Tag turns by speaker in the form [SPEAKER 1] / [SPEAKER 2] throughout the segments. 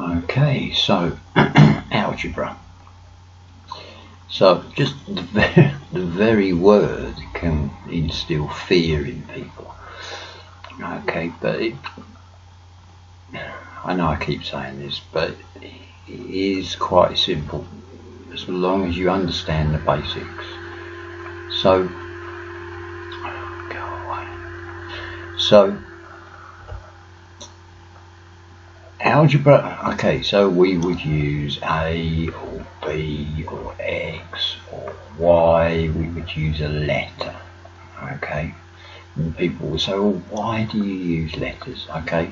[SPEAKER 1] Okay, so algebra. So just the very word can instill fear in people. Okay, but I know I keep saying this, but it is quite simple as long as you understand the basics. So, algebra, okay, so we would use A or B or X or Y, we would use a letter, okay? And people will say, well, why do you use letters? Okay,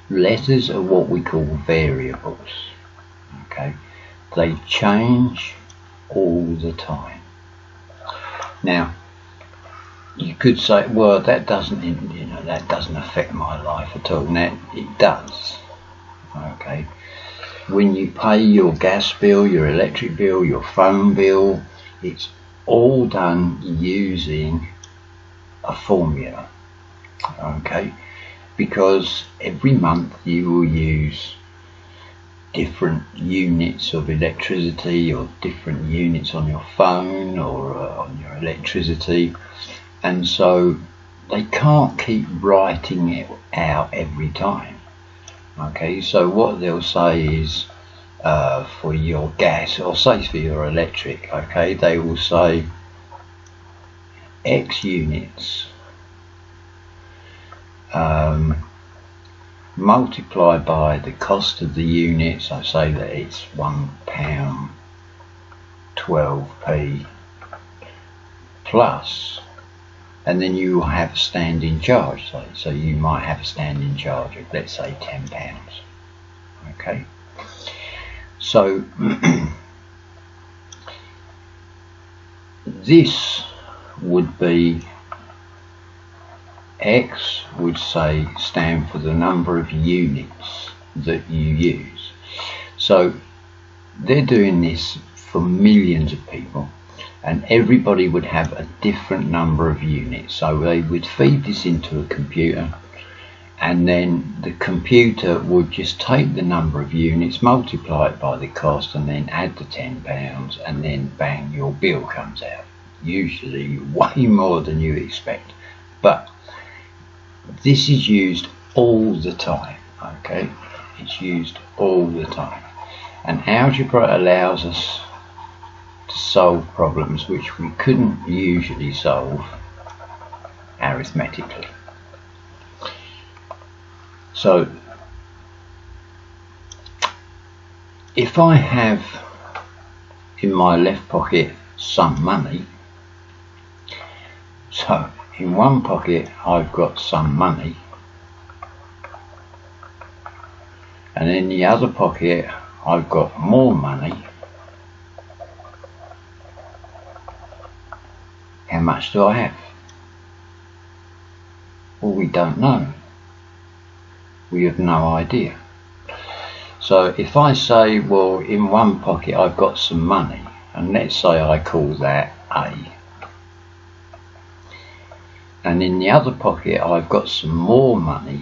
[SPEAKER 1] letters are what we call variables, okay? They change all the time. Now, you could say, well, that doesn't, that doesn't affect my life at all. Now, it does. Okay, when you pay your gas bill, your electric bill, your phone bill, it's all done using a formula. Okay, because every month you will use different units of electricity or different units on your phone or on your electricity, and so they can't keep writing it out every time. Okay, so what they'll say is for your gas, or say for your electric, okay, they will say X units multiplied by the cost of the units. I say that it's £1 12p plus, and then you will have a standing charge. So you might have a standing charge of, let's say, £10. Okay, so this would be X would say stand for the number of units that you use. So they're doing this for millions of people, and everybody would have a different number of units. So they would feed this into a computer, and then the computer would just take the number of units, multiply it by the cost, and then add the £10, and then bang, your bill comes out. Usually way more than you expect. But this is used all the time, okay? It's used all the time. And algebra allows us to solve problems which we couldn't usually solve arithmetically. So if I have in my left pocket some money, so in one pocket I've got some money, and in the other pocket I've got more money. How much do I have? Well, we don't know. We have no idea. So if I say, well, in one pocket I've got some money, and let's say I call that A, and in the other pocket I've got some more money,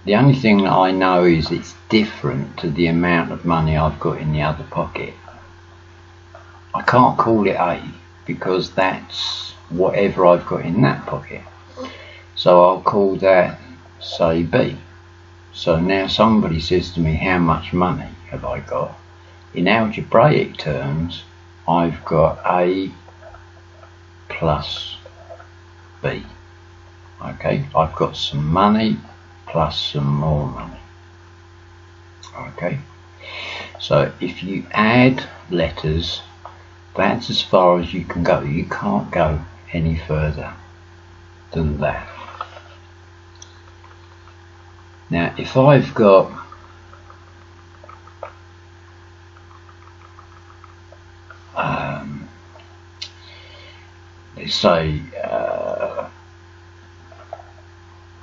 [SPEAKER 1] the only thing that I know is it's different to the amount of money I've got in the other pocket. I can't call it A because that's whatever I've got in that pocket. So I'll call that, say, B. So now somebody says to me, how much money have I got? In algebraic terms, I've got A plus B. Okay, I've got some money plus some more money. Okay, so if you add letters, that's as far as you can go. You can't go any further than that. Now, if I've got let's say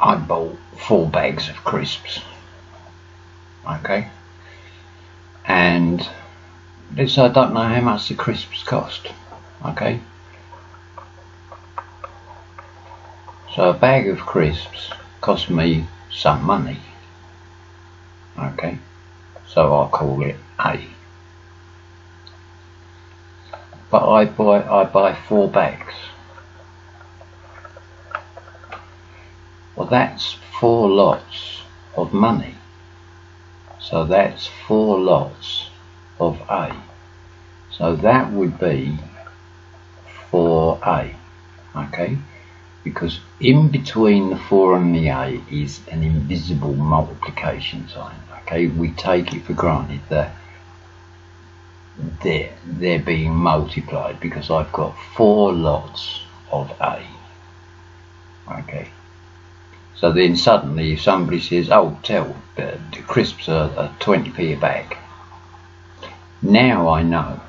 [SPEAKER 1] I bought 4 bags of crisps, okay, and let's say I don't know how much the crisps cost, okay, so a bag of crisps cost me some money, okay, so I'll call it A. But I buy 4 bags. Well, that's 4 lots of money. So that's 4 lots of A. So that would be 4A. Okay? Because in between the 4 and the A is an invisible multiplication sign. Okay? We take it for granted that they're being multiplied because I've got 4 lots of A. Okay? So then suddenly if somebody says, oh, the crisps are 20p a bag, now I know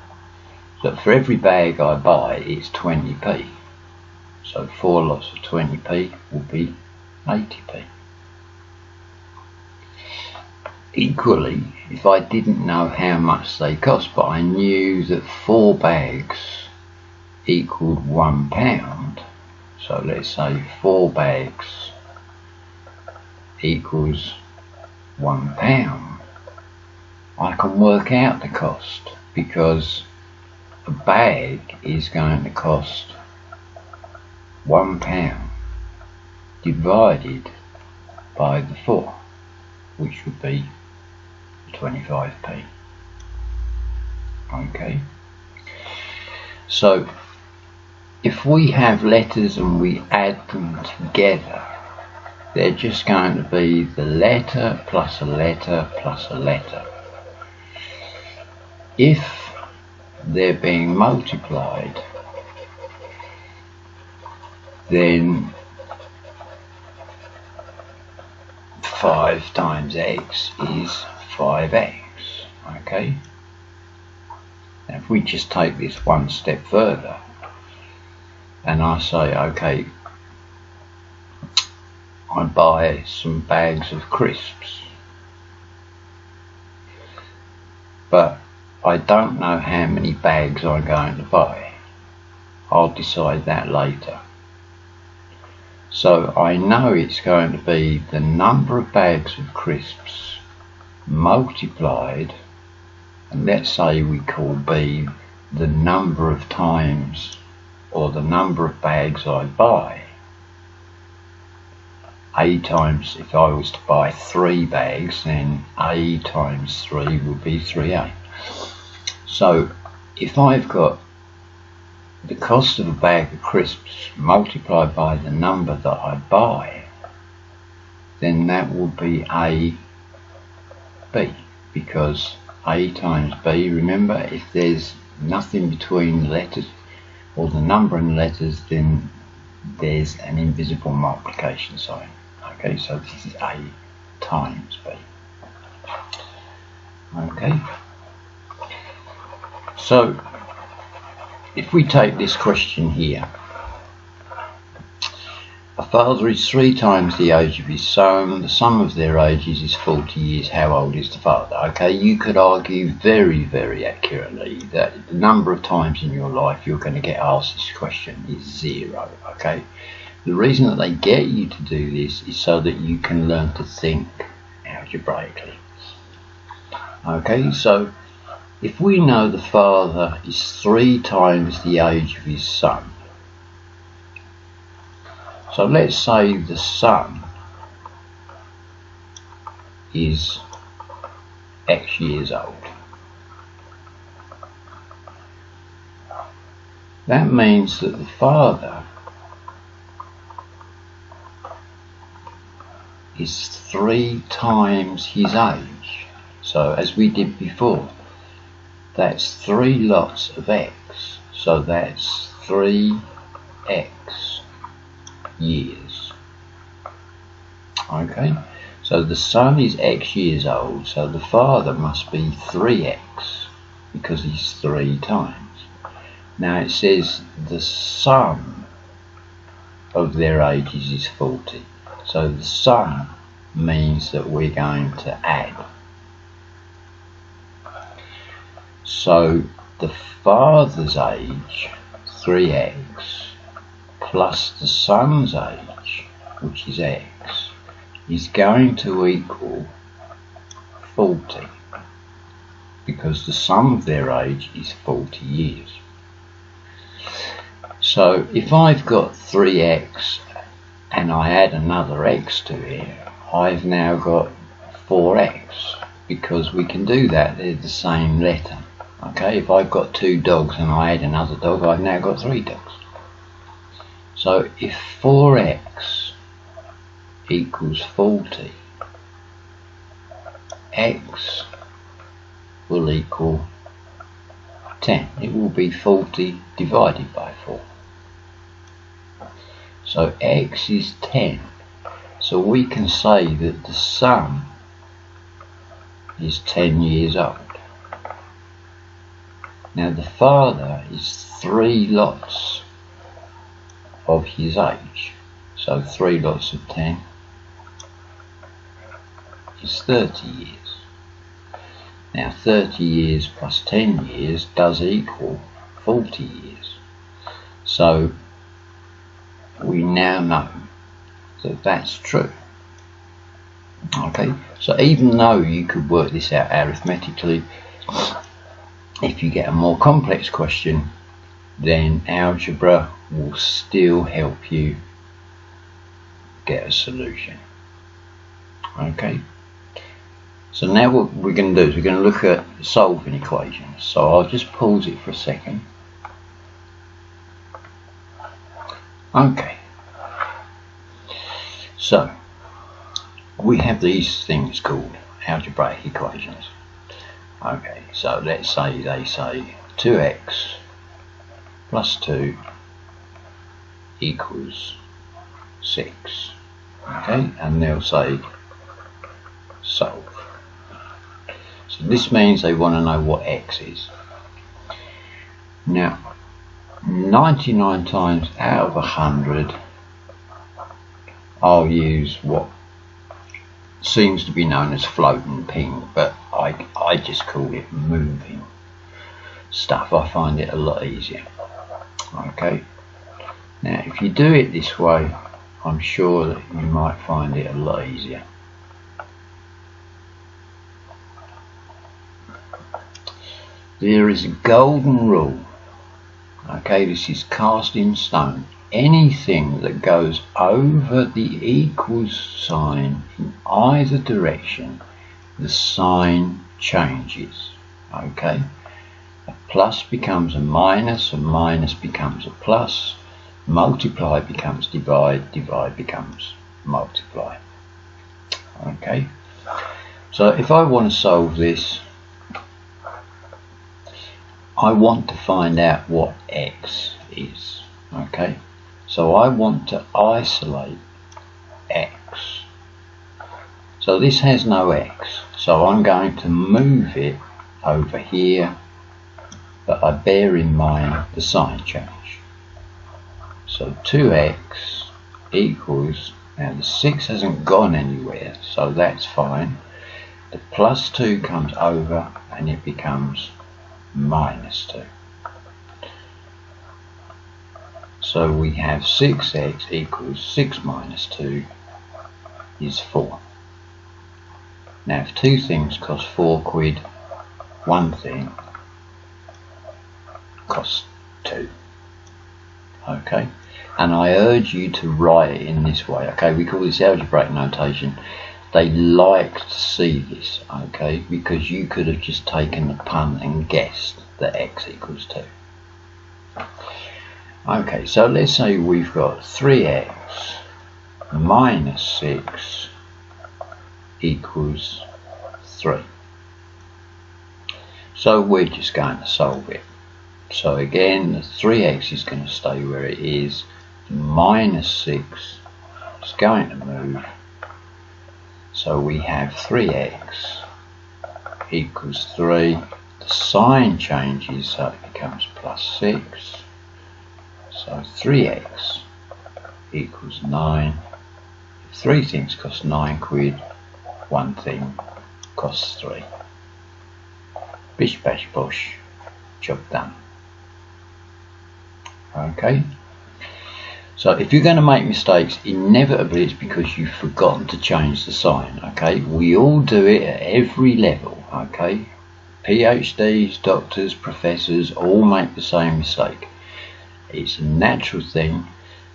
[SPEAKER 1] that for every bag I buy it's 20p. So 4 lots of 20p will be 80p. Equally, if I didn't know how much they cost, but I knew that 4 bags equaled £1, so let's say 4 bags equals £1, I can work out the cost, because a bag is going to cost £1 divided by the 4, which would be 25p. Okay, so if we have letters and we add them together, they're just going to be the letter plus a letter plus a letter. If they're being multiplied, then 5 times x is 5x. Okay, now if we just take this one step further and I say, okay, I buy some bags of crisps, but I don't know how many bags I'm going to buy. I'll decide that later. So I know it's going to be the number of bags of crisps multiplied, and let's say we call B the number of times or the number of bags I buy. A times, if I was to buy 3 bags, then A times 3 would be 3A. So if I've got the cost of a bag of crisps multiplied by the number that I buy, then that would be AB, because A times B, remember, if there's nothing between the letters or the number and the letters, then there's an invisible multiplication sign. Okay, so this is A times B. Okay, so if we take this question here, a father is 3 times the age of his son, the sum of their ages is 40 years, how old is the father? Okay, you could argue very, very accurately that the number of times in your life you're going to get asked this question is 0, okay? The reason that they get you to do this is so that you can learn to think algebraically. Okay, so if we know the father is 3 times the age of his son, so let's say the son is X years old. That means that the father is 3 times his age. So as we did before, that's 3 lots of X. So that's 3X years. Okay, so the son is X years old, so the father must be 3X because he's 3 times. Now it says the sum of their ages is 40, so the sum means that we're going to add. So the father's age, 3X, plus the son's age, which is X, is going to equal 40. because the sum of their age is 40 years. So if I've got 3x and I add another x to it, I've now got 4x, because we can do that, they're the same letter. Okay, if I've got 2 dogs and I add another dog, I've now got 3 dogs. So if 4x equals 40, x will equal 10. It will be 40 divided by 4. So x is 10. So we can say that the sum is 10 years old. Now the father is 3 lots of his age. So 3 lots of 10 is 30 years. Now 30 years plus 10 years does equal 40 years. So we now know that that's true. Okay, so even though you could work this out arithmetically, if you get a more complex question, then algebra will still help you get a solution. Okay, so now what we're going to do is we're going to look at solving equations. So I'll just pause it for a second. Okay, so we have these things called algebraic equations. Okay, so let's say they say 2x plus 2 equals 6. Okay, and they'll say solve. So this means they want to know what x is. Now 99 times out of 100 I'll use what seems to be known as floating ping, but I just call it moving stuff. I find it a lot easier. Okay, now if you do it this way, I'm sure that you might find it a lot easier. There is a golden rule. Okay, this is cast in stone. Anything that goes over the equals sign in either direction, the sign changes. Okay, a plus becomes a minus becomes a plus, multiply becomes divide, divide becomes multiply. Okay, so if I want to solve this, I want to find out what x is. Okay, so I want to isolate x. So this has no x, so I'm going to move it over here, but I bear in mind the sign change. So 2x equals, now the 6 hasn't gone anywhere, so that's fine. The plus 2 comes over and it becomes minus 2. So we have 6x equals 6 minus 2 is 4. Now if 2 things cost 4 quid, 1 thing costs 2. Okay, and I urge you to write it in this way. Okay, we call this algebraic notation. They like to see this, okay, because you could have just taken the punt and guessed that x equals 2. Okay, so let's say we've got 3x minus 6 equals 3. So we're just going to solve it. So again, the 3x is going to stay where it is. Minus 6 is going to move. So we have 3x equals 3. The sign changes, so it becomes plus 6. So 3x equals 9. If 3 things cost 9 quid, 1 thing costs 3. Bish bash bosh, job done. Okay, so if you're going to make mistakes, inevitably it's because you've forgotten to change the sign. Okay, we all do it at every level. Okay, PhDs, doctors, professors all make the same mistake. It's a natural thing,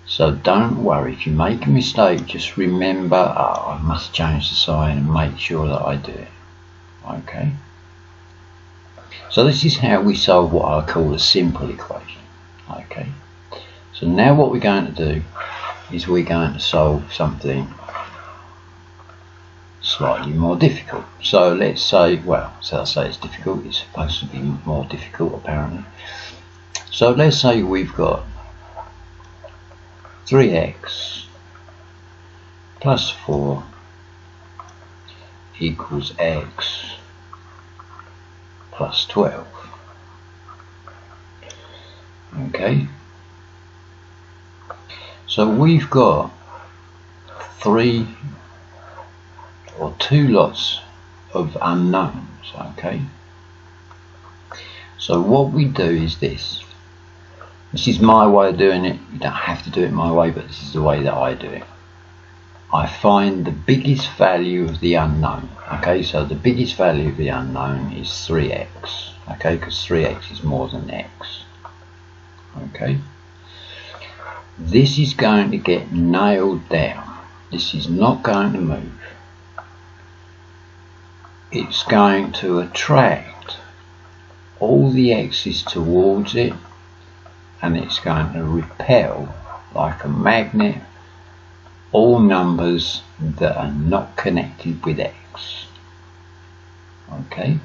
[SPEAKER 1] so don't worry. If you make a mistake, just remember, oh, I must change the sign and make sure that I do it. Okay? So this is how we solve what I call a simple equation. Okay? So now what we're going to do is we're going to solve something slightly more difficult. So let's say, well, so I say it's difficult, it's supposed to be more difficult apparently. So let's say we've got 3x plus 4 equals x plus 12. Okay, so we've got two lots of unknowns. Okay, so what we do is this. This is my way of doing it. You don't have to do it my way, but this is the way that I do it. I find the biggest value of the unknown. Okay, so the biggest value of the unknown is 3x. Okay, because 3x is more than x. Okay, this is going to get nailed down. This is not going to move. It's going to attract all the x's towards it, and it's going to repel like a magnet all numbers that are not connected with x. Okay,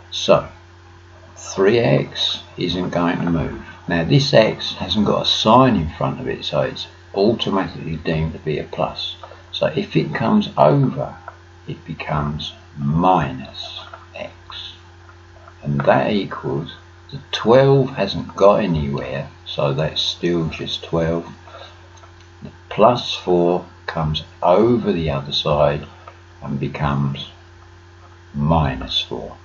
[SPEAKER 1] so 3x isn't going to move. Now this x hasn't got a sign in front of it, so it's automatically deemed to be a plus. So if it comes over, it becomes minus x, and that equals the 12 hasn't got anywhere, so that's still just 12. The plus 4 comes over the other side and becomes minus 4.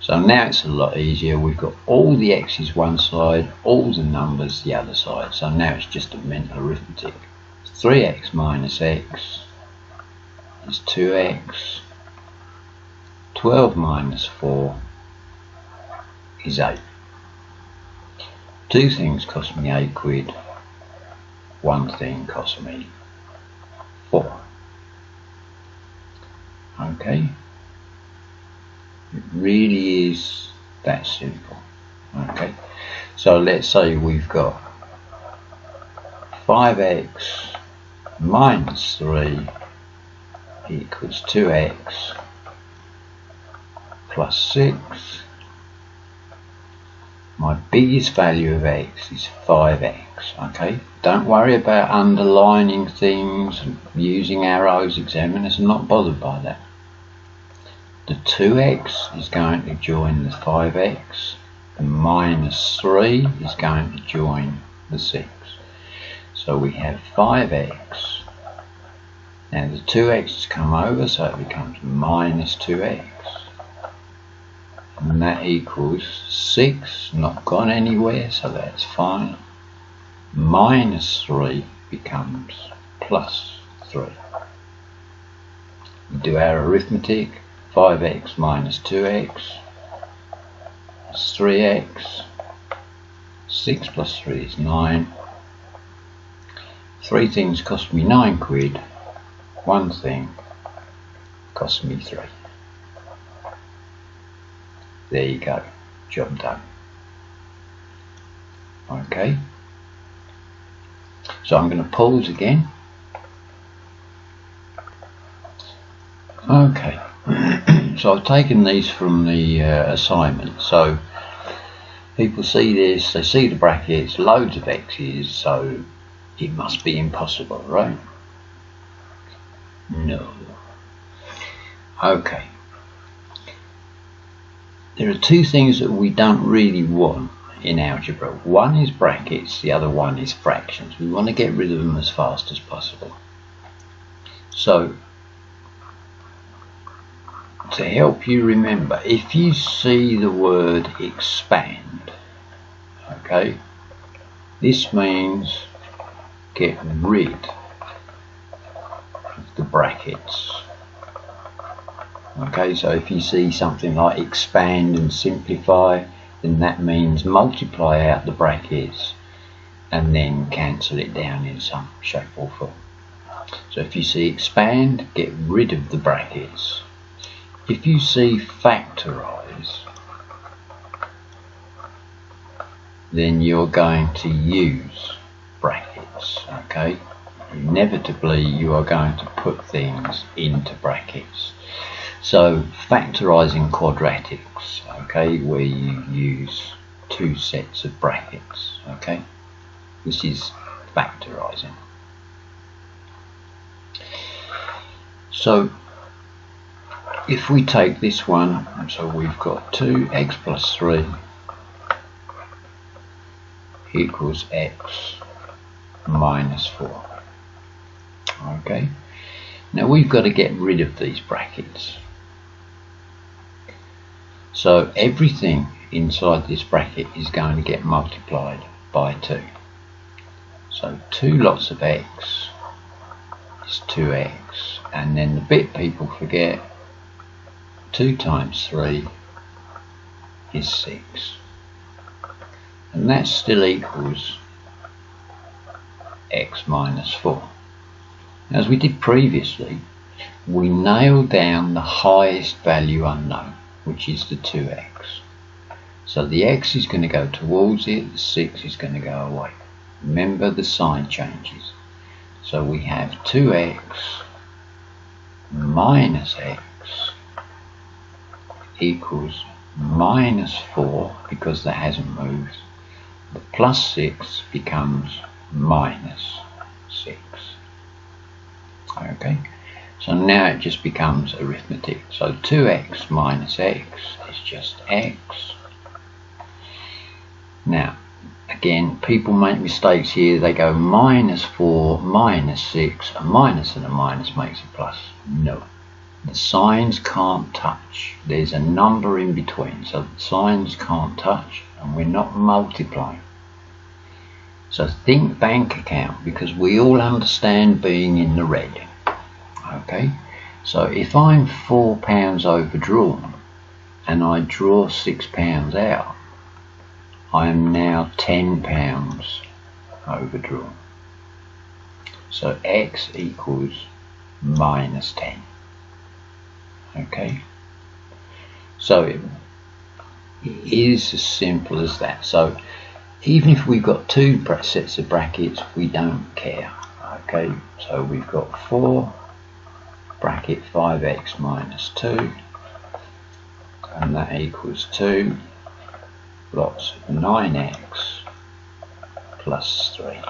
[SPEAKER 1] So now it's a lot easier. We've got all the x's one side, all the numbers the other side. So now it's just a mental arithmetic. 3x minus x is 2x. 12 minus 4 is 8. Two things cost me 8 quid. One thing cost me 4. Okay? It really is that simple. Okay? So let's say we've got 5x minus 3 equals 2x plus 6. My biggest value of x is 5x. Okay, don't worry about underlining things and using arrows. Examiners are not bothered by that. The 2x is going to join the 5x. The minus 3 is going to join the 6. So we have 5x. Now the 2x has come over, so it becomes minus 2x. And that equals 6, not gone anywhere, so that's fine. Minus 3 becomes plus 3. We do our arithmetic. 5x minus 2x is 3x. 6 plus 3 is 9. 3 things cost me 9 quid. One thing cost me 3. There you go, job done. Okay, so I'm going to pause again. Okay, so I've taken these from the assignment. So people see this, they see the brackets, loads of x's, so it must be impossible, right? No. Okay. There are two things that we don't really want in algebra. One is brackets, the other one is fractions. We want to get rid of them as fast as possible. So, to help you remember, if you see the word expand, okay, this means get rid of the brackets. Okay, so if you see something like expand and simplify, then that means multiply out the brackets and then cancel it down in some shape or form. So if you see expand, get rid of the brackets. If you see factorize, then you're going to use brackets, okay? Inevitably you are going to put things into brackets. So factorizing quadratics, okay, where you use two sets of brackets, okay? This is factorizing. So if we take this one, so we've got 2x plus 3 equals x minus 4. Okay, now we've got to get rid of these brackets. So everything inside this bracket is going to get multiplied by 2. So 2 lots of x is 2x, and then the bit people forget, 2 times 3 is 6. And that still equals x minus 4. As we did previously, we nailed down the highest value unknown, which is the 2x. So the x is going to go towards it, the 6 is going to go away. Remember, the sign changes. So we have 2x minus x equals minus 4, because that hasn't moved. The plus 6 becomes minus 6. Okay, so now it just becomes arithmetic. So 2x minus x is just x. Now, again, people make mistakes here. They go minus 4, minus 6, a minus and a minus makes a plus. No, the signs can't touch. There's a number in between, so the signs can't touch, and we're not multiplying. So think bank account, because we all understand being in the red. Okay, so if I'm £4 overdrawn and I draw £6 out, I am now £10 overdrawn. So x equals minus 10. Okay, so it is as simple as that. So even if we've got two sets of brackets, we don't care. Okay, so we've got 4 bracket 5x minus 2, and that equals 2 lots of 9x plus 3.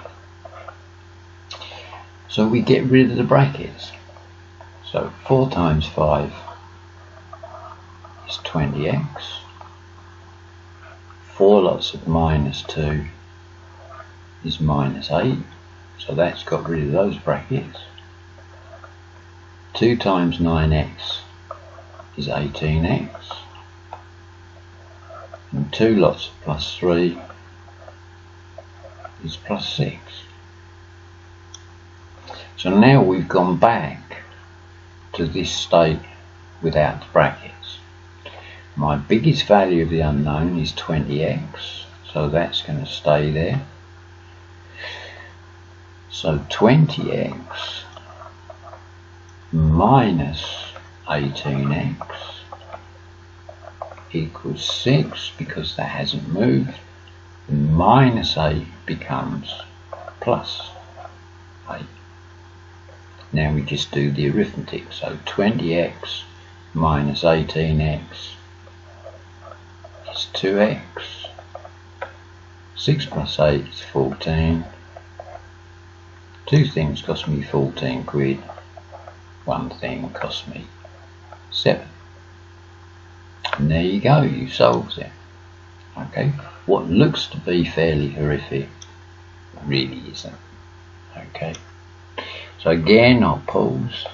[SPEAKER 1] So we get rid of the brackets. So 4 times 5 is 20x. 4 lots of minus 2 is minus 8. So that's got rid of those brackets. 2 times 9x is 18x. And 2 lots of plus 3 is plus 6. So now we've gone back to this state without the brackets. My biggest value of the unknown is 20x, so that's going to stay there. So 20x minus 18x equals 6, because that hasn't moved. Minus 8 becomes plus 8. Now we just do the arithmetic. So 20x minus 18x is 2x. 6 plus 8 is 14. Two things cost me 14 quid. One thing cost me 7. And there you go, you solved it. Okay, what looks to be fairly horrific really isn't. Okay, so again I'll pause.